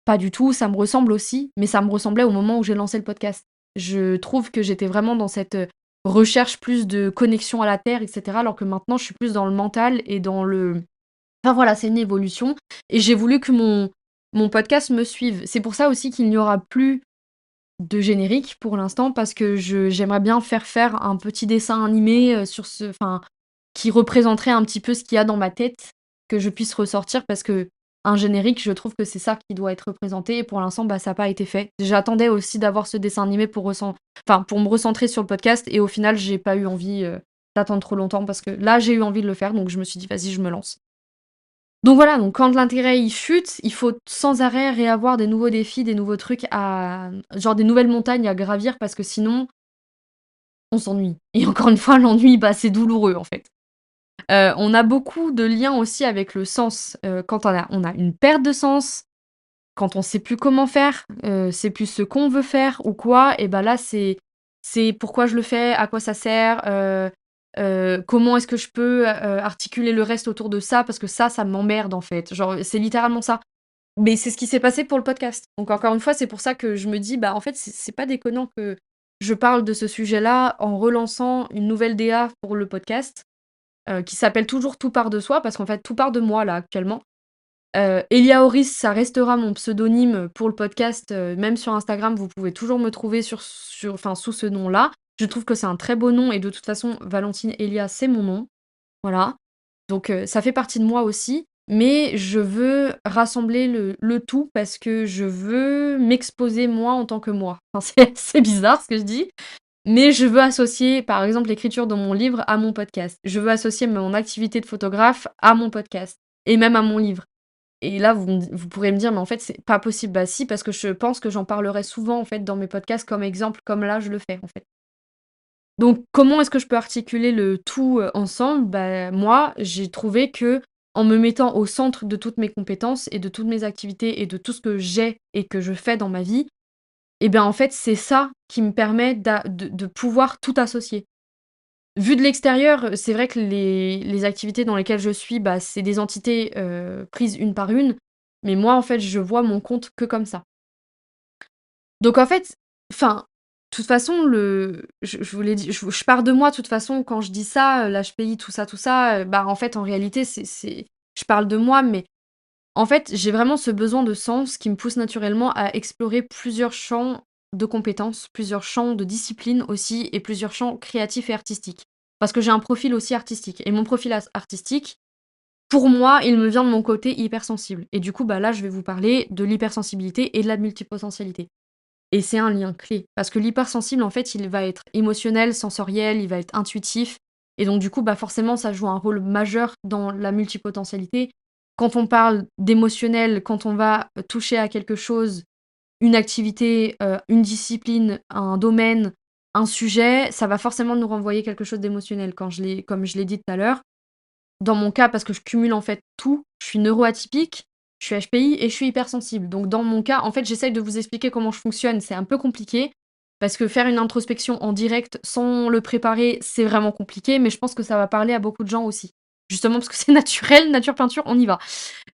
Speaker 1: pas du tout, ça me ressemble aussi, mais ça me ressemblait au moment où j'ai lancé le podcast. Je trouve que j'étais vraiment dans cette, recherche plus de connexion à la terre et cetera, alors que maintenant je suis plus dans le mental et dans le enfin voilà, c'est une évolution et j'ai voulu que mon podcast me suive. C'est pour ça aussi qu'il n'y aura plus de générique pour l'instant parce que j'aimerais bien faire un petit dessin animé, sur ce enfin, qui représenterait un petit peu ce qu'il y a dans ma tête, que je puisse ressortir parce qu'un générique, je trouve que c'est ça qui doit être représenté et pour l'instant, bah, ça a pas été fait. J'attendais aussi d'avoir ce dessin animé pour me recentrer sur le podcast et au final, j'ai pas eu envie, d'attendre trop longtemps parce que là, j'ai eu envie de le faire donc je me suis dit: «Vas-y, je me lance». Donc voilà, donc quand l'intérêt il chute, il faut sans arrêt réavoir des nouveaux défis, des nouveaux trucs à genre des nouvelles montagnes à gravir parce que sinon, on s'ennuie et encore une fois l'ennui, bah, c'est douloureux en fait. On a beaucoup de liens aussi avec le sens, quand on a une perte de sens, quand on sait plus comment faire, sait plus ce qu'on veut faire ou quoi et bah, là c'est pourquoi je le fais, à quoi ça sert, comment est-ce que je peux, articuler le reste autour de ça parce que ça m'emmerde en fait. Genre, c'est littéralement ça. Mais c'est ce qui s'est passé pour le podcast. Donc encore une fois, c'est pour ça que je me dis: «Bah, en fait, c'est pas déconnant que je parle de ce sujet-là en relançant une nouvelle DA pour le podcast», qui s'appelle toujours «Tout part de soi» parce qu'en fait, tout part de moi là, actuellement. Elia Oris, ça restera mon pseudonyme pour le podcast, même sur Instagram, vous pouvez toujours me trouver sous ce nom-là. Je trouve que c'est un très beau nom et de toute façon, Valentine Elia, c'est mon nom, voilà. Donc ça fait partie de moi aussi, mais je veux rassembler le tout parce que je veux m'exposer moi en tant que moi. Enfin, c'est bizarre ce que je dis, mais je veux associer, par exemple, l'écriture de mon livre à mon podcast. Je veux associer mon activité de photographe à mon podcast et même à mon livre. Et là, vous pourrez me dire: «Mais en fait, c'est pas possible». Bah si, parce que je pense que j'en parlerai souvent, en fait, dans mes podcasts comme exemple, comme là, je le fais, en fait. Donc comment est-ce que je peux articuler le tout, ensemble? Bah, moi, j'ai trouvé que en me mettant au centre de toutes mes compétences et de toutes mes activités et de tout ce que j'ai et que je fais dans ma vie, et bien, en fait, c'est ça qui me permet de pouvoir tout associer. Vu de l'extérieur, c'est vrai que les activités dans lesquelles je suis, bah, c'est des entités, prises une par une, mais moi, en fait, je vois mon compte que comme ça. Donc en fait, enfin, de toute façon, je vous l'ai dit, je pars de moi, de toute façon, quand je dis ça, l'HPI, tout ça, bah, en fait, en réalité, c'est je parle de moi, mais en fait, j'ai vraiment ce besoin de sens qui me pousse naturellement à explorer plusieurs champs de compétences, plusieurs champs de disciplines aussi et plusieurs champs créatifs et artistiques. Parce que j'ai un profil aussi artistique et mon profil artistique, pour moi, il me vient de mon côté hypersensible et du coup, bah, là, je vais vous parler de l'hypersensibilité et de la multipotentialité. Et c'est un lien clé parce que l'hypersensible, en fait, il va être émotionnel, sensoriel, il va être intuitif et donc du coup, bah, forcément, ça joue un rôle majeur dans la multipotentialité. Quand on parle d'émotionnel, quand on va, toucher à quelque chose, une activité, une discipline, un domaine, un sujet, ça va forcément nous renvoyer quelque chose d'émotionnel comme je l'ai dit tout à l'heure. Dans mon cas, parce que je cumule en fait tout, je suis neuroatypique, je suis HPI et je suis hypersensible. Donc dans mon cas, en fait, j'essaye de vous expliquer comment je fonctionne, c'est un peu compliqué, parce que faire une introspection en direct sans le préparer, c'est vraiment compliqué, mais je pense que ça va parler à beaucoup de gens aussi. Justement parce que c'est naturel, nature peinture, on y va.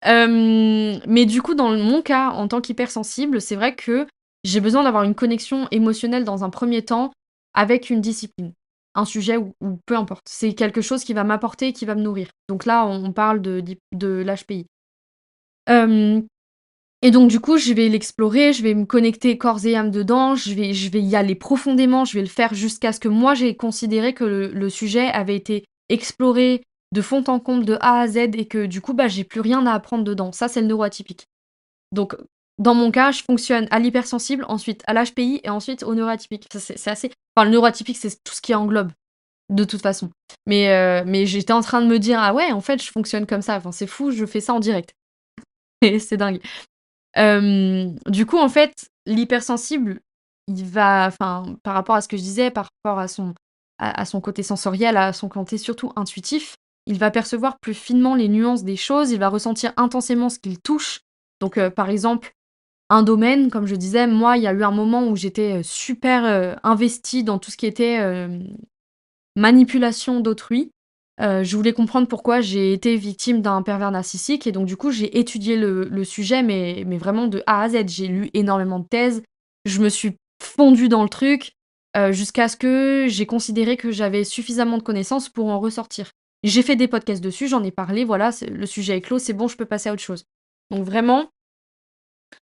Speaker 1: Mais du coup, dans mon cas, en tant qu'hypersensible, c'est vrai que j'ai besoin d'avoir une connexion émotionnelle dans un premier temps avec une discipline, un sujet ou peu importe. C'est quelque chose qui va m'apporter, qui va me nourrir. Donc là, on parle de l'HPI. Hem et donc du coup, je vais l'explorer, je vais me connecter corps et âme dedans, je vais y aller profondément, je vais le faire jusqu'à ce que moi j'ai considéré que le sujet avait été exploré de fond en comble, de A à Z et que du coup, bah, j'ai plus rien à apprendre dedans. Ça, c'est le neuroatypique. Donc dans mon cas, je fonctionne à l'hypersensible, ensuite à l'HPI et ensuite au neuroatypique. Ça, c'est assez enfin le neuroatypique, c'est tout ce qui englobe, de toute façon. Mais j'étais en train de me dire: «Ah ouais, en fait, je fonctionne comme ça, enfin, c'est fou, je fais ça en direct» et c'est dingue. Du coup, en fait, l'hypersensible, il va enfin, par rapport à ce que je disais, par rapport à son côté sensoriel, à son côté surtout intuitif, il va percevoir plus finement les nuances des choses, il va ressentir intensément ce qu'il touche. Donc, par exemple, un domaine, comme je disais, moi, il y a eu un moment où j'étais, super, investie dans tout ce qui était, manipulation d'autrui. Je voulais comprendre pourquoi j'ai été victime d'un pervers narcissique et donc du coup, j'ai étudié le sujet, mais vraiment de A à Z. J'ai lu énormément de thèses, je me suis fondue dans le truc, jusqu'à ce que j'ai considéré que j'avais suffisamment de connaissances pour en ressortir. J'ai fait des podcasts dessus, j'en ai parlé, voilà, c'est le sujet est clos, c'est bon, je peux passer à autre chose. Donc vraiment,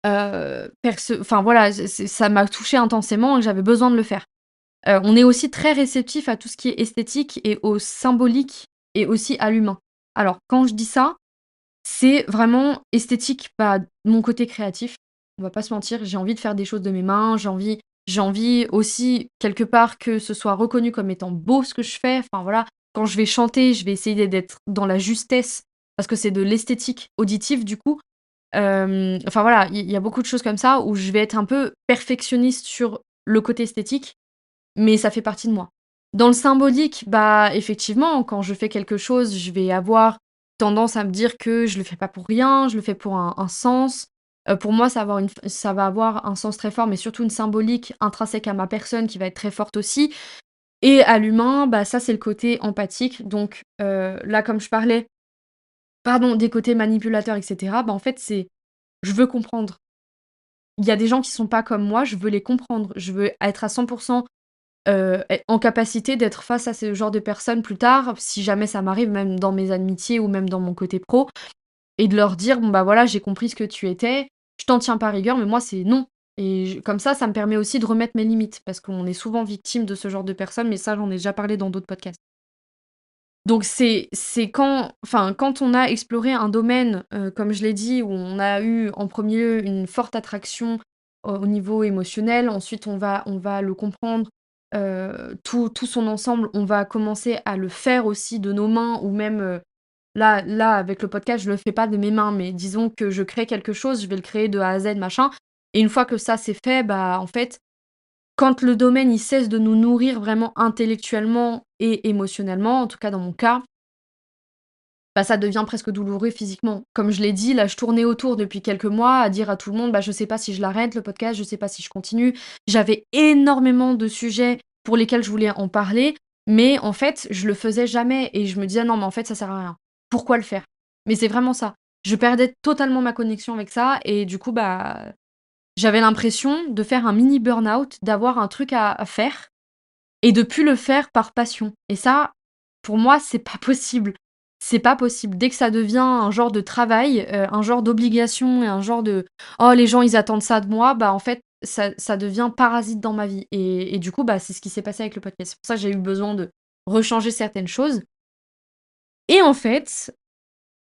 Speaker 1: enfin voilà, ça m'a touchée intensément et j'avais besoin de le faire. On est aussi très réceptif à tout ce qui est esthétique et au symbolique et aussi à l'humain. Alors quand je dis ça, c'est vraiment esthétique, bah, mon côté créatif. On va pas se mentir, j'ai envie de faire des choses de mes mains, j'ai envie aussi quelque part que ce soit reconnu comme étant beau ce que je fais. Enfin voilà, quand je vais chanter, je vais essayer d'être dans la justesse parce que c'est de l'esthétique auditive du coup. Enfin voilà, il y a beaucoup de choses comme ça où je vais être un peu perfectionniste sur le côté esthétique mais ça fait partie de moi. Dans le symbolique, bah, effectivement, quand je fais quelque chose, je vais avoir tendance à me dire que je le fais pas pour rien, je le fais pour un sens. Pour moi, ça va avoir un sens très fort, mais surtout une symbolique intrinsèque à ma personne qui va être très forte aussi. Et à l'humain, bah, ça, c'est le côté empathique. Donc, là, comme je parlais, pardon, des côtés manipulateurs et cetera, bah, en fait, c'est je veux comprendre. Il y a des gens qui sont pas comme moi, je veux les comprendre. Je veux être à 100 en capacité d'être face à ce genre de personnes plus tard, si jamais ça m'arrive, même dans mes amitiés ou même dans mon côté pro, et de leur dire: «Bon, bah, voilà, j'ai compris ce que tu étais, je t'en tiens pas rigueur, mais moi, c'est non». Et comme ça me permet aussi de remettre mes limites, parce qu'on est souvent victime de ce genre de personnes, mais ça, j'en ai déjà parlé dans d'autres podcasts. Donc c'est quand on a exploré un domaine, comme je l'ai dit, où on a eu en premier lieu une forte attraction au niveau émotionnel, ensuite on va le comprendre, tout son ensemble, on va commencer à le faire aussi de nos mains ou même, là avec le podcast, je le fais pas de mes mains, mais disons que je crée quelque chose, je vais le créer de A à Z machin, et une fois que ça c'est fait, bah, en fait, quand le domaine il cesse de nous nourrir vraiment intellectuellement et émotionnellement, en tout cas dans mon cas, bah, ça devient presque douloureux physiquement. Comme je l'ai dit, là, je tournais autour depuis quelques mois à dire à tout le monde: «Bah, je sais pas si je l'arrête le podcast, je sais pas si je continue». J'avais énormément de sujets pour lesquels je voulais en parler, mais en fait, je le faisais jamais et je me disais: «Non, mais en fait, ça sert à rien. Pourquoi le faire?» Mais c'est vraiment ça. Je perdais totalement ma connexion avec ça et du coup, bah, j'avais l'impression de faire un mini burn-out, d'avoir un truc à faire et de plus le faire par passion, et ça, pour moi, c'est pas possible. C'est pas possible. Dès que ça devient un genre de travail, un genre d'obligation et un genre de: «Oh, les gens, ils attendent ça de moi», bah, en fait, ça devient parasite dans ma vie et du coup, bah, c'est ce qui s'est passé avec le podcast. C'est pour ça que j'ai eu besoin de rechanger certaines choses et en fait,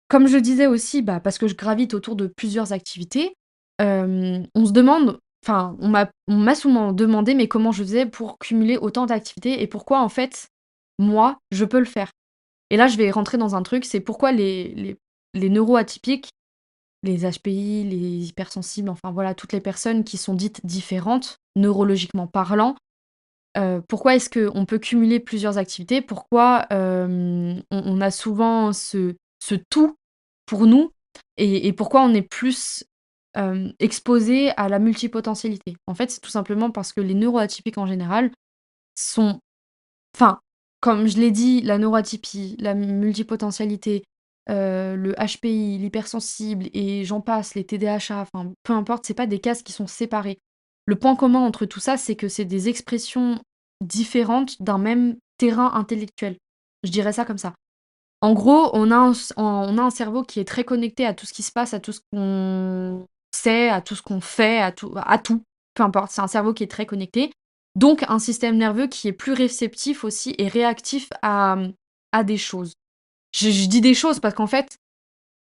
Speaker 1: comme je disais aussi, bah, parce que je gravite autour de plusieurs activités, on se demande, enfin, on m'a souvent demandé, mais comment je faisais pour cumuler autant d'activités et pourquoi, en fait, moi, je peux le faire? Et là, je vais rentrer dans un truc, c'est pourquoi les neuroatypiques, les HPI, les hypersensibles, enfin voilà, toutes les personnes qui sont dites différentes, neurologiquement parlant, pourquoi est-ce qu'on peut cumuler plusieurs activités? Pourquoi, on a souvent ce tout pour nous et pourquoi on est plus, exposés à la multipotentialité? En fait, c'est tout simplement parce que les neuroatypiques en général sont, enfin, comme je l'ai dit, la neuroatypie, la multipotentialité, le HPI, l'hypersensible et j'en passe, les TDAH, enfin, peu importe, c'est pas des cases qui sont séparées. Le point commun entre tout ça, c'est que c'est des expressions différentes d'un même terrain intellectuel. Je dirais ça comme ça. En gros, on a un cerveau qui est très connecté à tout ce qui se passe, à tout ce qu'on sait, à tout ce qu'on fait, à tout, peu importe. C'est un cerveau qui est très connecté, donc un système nerveux qui est plus réceptif aussi et réactif à des choses. Je dis des choses parce qu'en fait,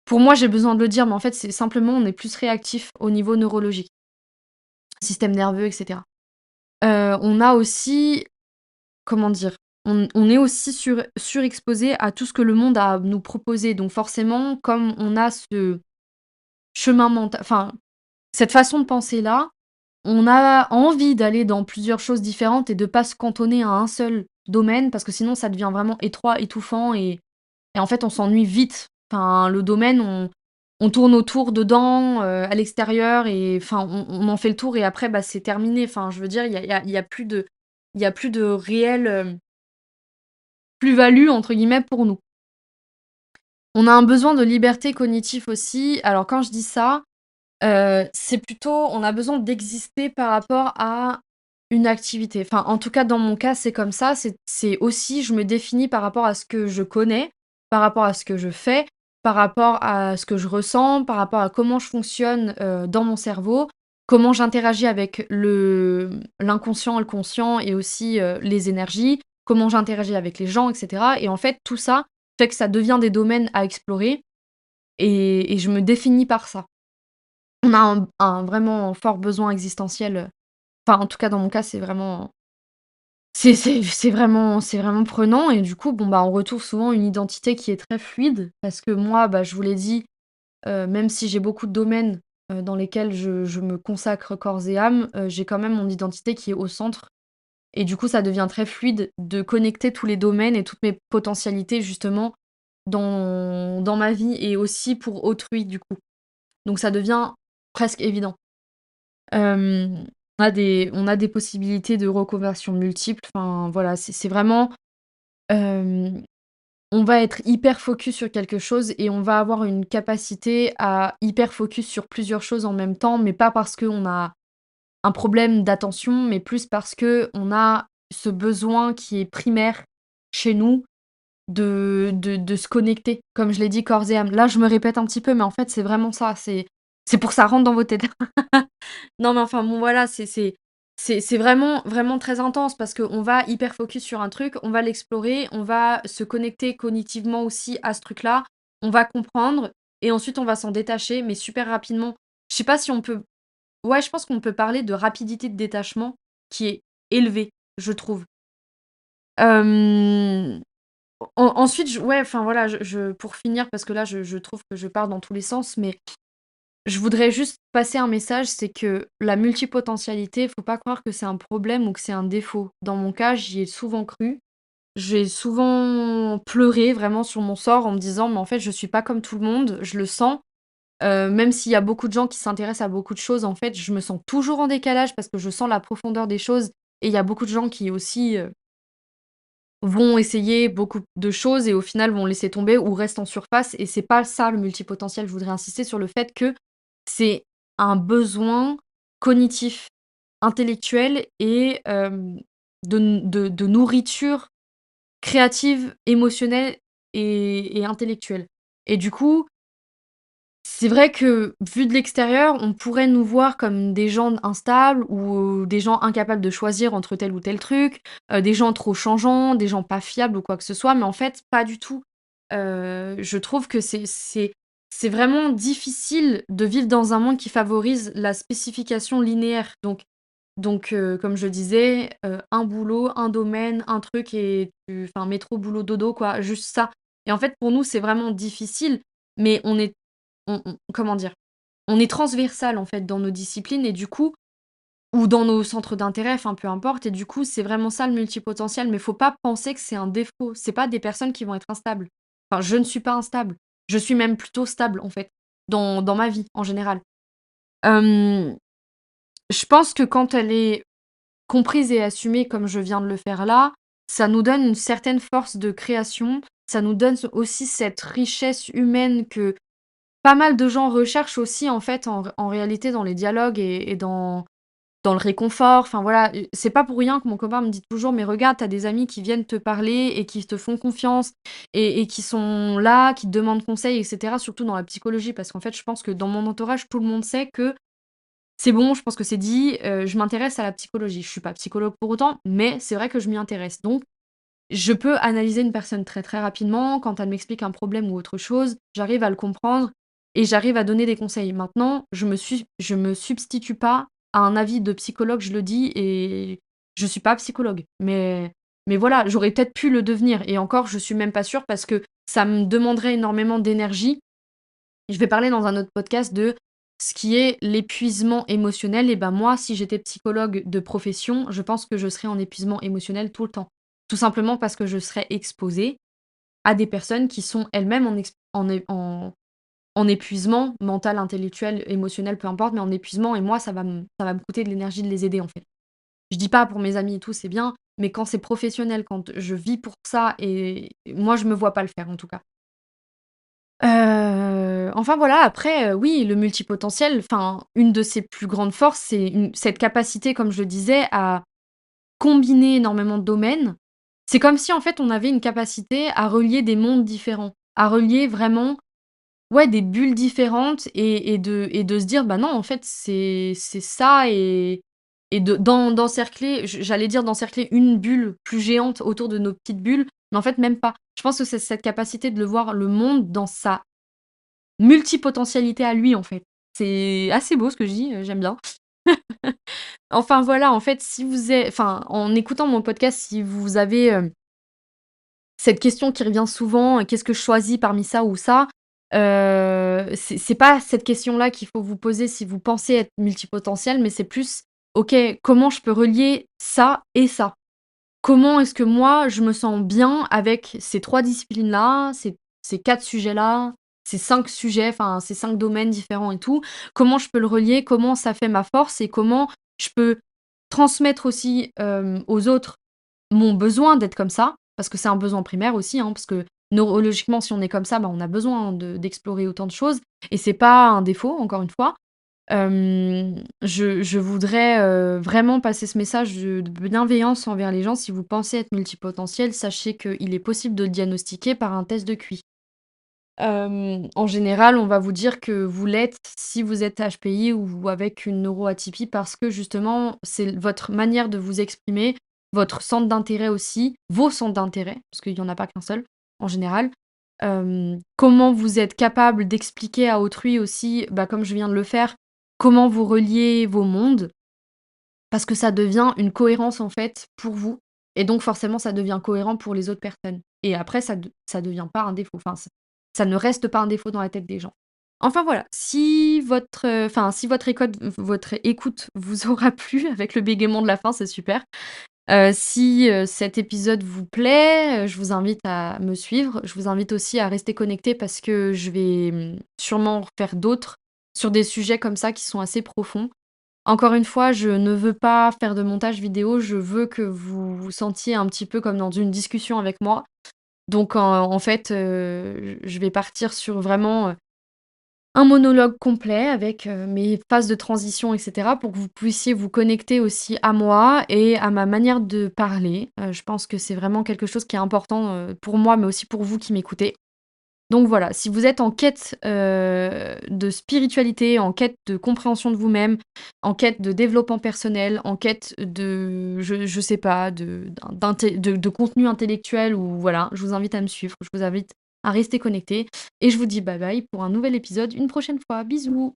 Speaker 1: pour moi, j'ai besoin de le dire, mais en fait, c'est simplement on est plus réactif au niveau neurologique, système nerveux et cetera. On a aussi, comment dire? On est aussi surexposé à tout ce que le monde a à nous proposer, donc forcément, comme on a ce chemin mental, enfin, cette façon de penser-là, on a envie d'aller dans plusieurs choses différentes et de pas se cantonner à un seul domaine parce que sinon ça devient vraiment étroit, étouffant et en fait on s'ennuie vite. Enfin, le domaine, on tourne autour dedans, à l'extérieur et enfin on en fait le tour et après, bah, c'est terminé. Enfin, je veux dire, il y a plus de réelle, «plus-value» entre guillemets pour nous. On a un besoin de liberté cognitif aussi. Alors quand je dis ça, c'est plutôt on a besoin d'exister par rapport à une activité. Enfin, en tout cas, dans mon cas, c'est comme ça. C'est aussi je me définis par rapport à ce que je connais, par rapport à ce que je fais, par rapport à ce que je ressens, par rapport à comment je fonctionne, dans mon cerveau, comment j'interagis avec l'inconscient, le conscient et aussi, les énergies, comment j'interagis avec les gens et cetera et en fait, tout ça fait que ça devient des domaines à explorer et je me définis par ça. On a un vraiment fort besoin existentiel, enfin en tout cas dans mon cas c'est vraiment c'est vraiment prenant et du coup bon, bah, on retrouve souvent une identité qui est très fluide parce que moi, bah, je vous l'ai dit, même si j'ai beaucoup de domaines, dans lesquels je me consacre corps et âme, j'ai quand même mon identité qui est au centre et du coup ça devient très fluide de connecter tous les domaines et toutes mes potentialités justement dans ma vie et aussi pour autrui du coup. Donc ça devient presque évident. On a des possibilités de reconversion multiples, enfin voilà, c'est vraiment, hem, on va être hyper focus sur quelque chose et on va avoir une capacité à hyper focus sur plusieurs choses en même temps, mais pas parce qu'on a un problème d'attention, mais plus parce qu'on a ce besoin qui est primaire chez nous de se connecter, comme je l'ai dit, corps et âme. Là, je me répète un petit peu, mais en fait, c'est vraiment ça, c'est pour que ça rentre dans vos têtes. Non, mais enfin, bon, voilà, c'est vraiment, vraiment très intense parce qu'on va hyper focus sur un truc, on va l'explorer, on va se connecter cognitivement aussi à ce truc-là, on va comprendre et ensuite on va s'en détacher, mais super rapidement. Je sais pas si on peut ouais, je pense qu'on peut parler de rapidité de détachement qui est élevée, je trouve. Hem, ensuite, ouais, enfin voilà, pour finir, parce que là, je trouve que je pars dans tous les sens, mais je voudrais juste passer un message, c'est que la multipotentialité, faut pas croire que c'est un problème ou que c'est un défaut. Dans mon cas, j'y ai souvent cru. J'ai souvent pleuré vraiment sur mon sort en me disant: «Mais en fait, je suis pas comme tout le monde, je le sens». Même s'il y a beaucoup de gens qui s'intéressent à beaucoup de choses, en fait, je me sens toujours en décalage parce que je sens la profondeur des choses et il y a beaucoup de gens qui aussi, vont essayer beaucoup de choses et au final vont laisser tomber ou restent en surface et c'est pas ça le multipotentiel. Je voudrais insister sur le fait que c'est un besoin cognitif, intellectuel et de nourriture créative, émotionnelle et intellectuelle et du coup, c'est vrai que, vu de l'extérieur, on pourrait nous voir comme des gens instables ou des gens incapables de choisir entre tel ou tel truc, des gens trop changeants, des gens pas fiables ou quoi que ce soit, mais en fait, pas du tout. Je trouve que c'est vraiment difficile de vivre dans un monde qui favorise la spécification linéaire. Donc, comme je disais, un boulot, un domaine, un truc et tu enfin métro, boulot, dodo quoi, juste ça. Et en fait, pour nous, c'est vraiment difficile, mais on comment dire? On est transversal, en fait, dans nos disciplines et du coup ou dans nos centres d'intérêt, enfin, peu importe et du coup, c'est vraiment ça le multipotentiel, mais faut pas penser que c'est un défaut. C'est pas des personnes qui vont être instables. Enfin, je ne suis pas instable. Je suis même plutôt stable, en fait, dans ma vie, en général. Hem, je pense que quand elle est comprise et assumée comme je viens de le faire là, ça nous donne une certaine force de création. Ça nous donne aussi cette richesse humaine que pas mal de gens recherchent aussi en fait en réalité dans les dialogues et dans le réconfort. Enfin voilà, c'est pas pour rien que mon copain me dit toujours: «Mais regarde, tu as des amis qui viennent te parler et qui te font confiance et qui sont là, qui te demandent conseil et cetera», surtout dans la psychologie parce qu'en fait, je pense que dans mon entourage, tout le monde sait que c'est bon, je pense que c'est dit, je m'intéresse à la psychologie. Je suis pas psychologue pour autant, mais c'est vrai que je m'y intéresse. Donc je peux analyser une personne très, très rapidement. Quand elle m'explique un problème ou autre chose, j'arrive à le comprendre et j'arrive à donner des conseils. Maintenant, je me substitue pas à un avis de psychologue, je le dis et je suis pas psychologue. Mais voilà, j'aurais peut-être pu le devenir et encore, je suis même pas sûre parce que ça me demanderait énormément d'énergie. Je vais parler dans un autre podcast de ce qui est l'épuisement émotionnel et ben, moi, si j'étais psychologue de profession, je pense que je serais en épuisement émotionnel tout le temps. Tout simplement parce que je serais exposée à des personnes qui sont elles-mêmes en épuisement mental, intellectuel, émotionnel, peu importe, mais en épuisement et moi, ça va me coûter de l'énergie de les aider, en fait. Je dis pas pour mes amis et tout, c'est bien, mais quand c'est professionnel, quand je vis pour ça et moi, je me vois pas le faire, en tout cas. Enfin voilà, après, oui, le multipotentiel, enfin, une de ses plus grandes forces, c'est cette capacité, comme je le disais, à combiner énormément de domaines. C'est comme si, en fait, on avait une capacité à relier des mondes différents, à relier vraiment, ouais, des bulles différentes et de se dire: «Bah, non, en fait, c'est ça» et d'encercler, j'allais dire d'encercler une bulle plus géante autour de nos petites bulles, mais en fait, même pas. Je pense que c'est cette capacité de le voir le monde dans sa multipotentialité à lui, en fait. C'est assez beau ce que je dis, j'aime bien. Enfin voilà, en fait, si vous êtes enfin, en écoutant mon podcast, si vous avez, cette question qui revient souvent, «Qu'est-ce que je choisis parmi ça ou ça?» C'est pas cette question-là qu'il faut vous poser si vous pensez être multipotentiel, mais c'est plus: «OK, comment je peux relier ça et ça?» Comment est-ce que moi, je me sens bien avec ces 3 disciplines-là, ces 4 sujets-là, ces 5 sujets, enfin ces 5 domaines différents et tout? Comment je peux le relier? Comment ça fait ma force et comment je peux transmettre aussi, aux autres mon besoin d'être comme ça? Parce que c'est un besoin primaire aussi, hein, parce que neurologiquement, si on est comme ça, bah, on a besoin d'explorer autant de choses et c'est pas un défaut, encore une fois. Je voudrais, vraiment passer ce message de bienveillance envers les gens. Si vous pensez être multipotentiel, sachez qu'il est possible de le diagnostiquer par un test de QI. En général, on va vous dire que vous l'êtes si vous êtes HPI ou avec une neuroatypie parce que justement, c'est votre manière de vous exprimer, votre centre d'intérêt aussi, vos centres d'intérêt, parce qu'il y en a pas qu'un seul, en général. Comment vous êtes capable d'expliquer à autrui aussi, bah, comme je viens de le faire, comment vous reliez vos mondes, parce que ça devient une cohérence, en fait, pour vous et donc forcément, ça devient cohérent pour les autres personnes et après ça devient pas un défaut. Enfin, ça ne reste pas un défaut dans la tête des gens. Enfin voilà, si votre, si votre écoute vous aura plu avec le bégaiement de la fin, c'est super. Si, cet épisode vous plaît, je vous invite à me suivre. Je vous invite aussi à rester connectés parce que je vais, sûrement en refaire d'autres sur des sujets comme ça qui sont assez profonds. Encore une fois, je ne veux pas faire de montage vidéo, je veux que vous vous sentiez un petit peu comme dans une discussion avec moi. Donc en fait, je vais partir sur vraiment, un monologue complet avec, mes phases de transition et cetera pour que vous puissiez vous connecter aussi à moi et à ma manière de parler. Je pense que c'est vraiment quelque chose qui est important, pour moi, mais aussi pour vous qui m'écoutez. Donc voilà, si vous êtes en quête, de spiritualité, en quête de compréhension de vous-même, en quête de développement personnel, en quête de je sais pas, de contenu intellectuel ou voilà, je vous invite à me suivre, je vous invite à rester connectés et je vous dis bye bye pour un nouvel épisode une prochaine fois. Bisous.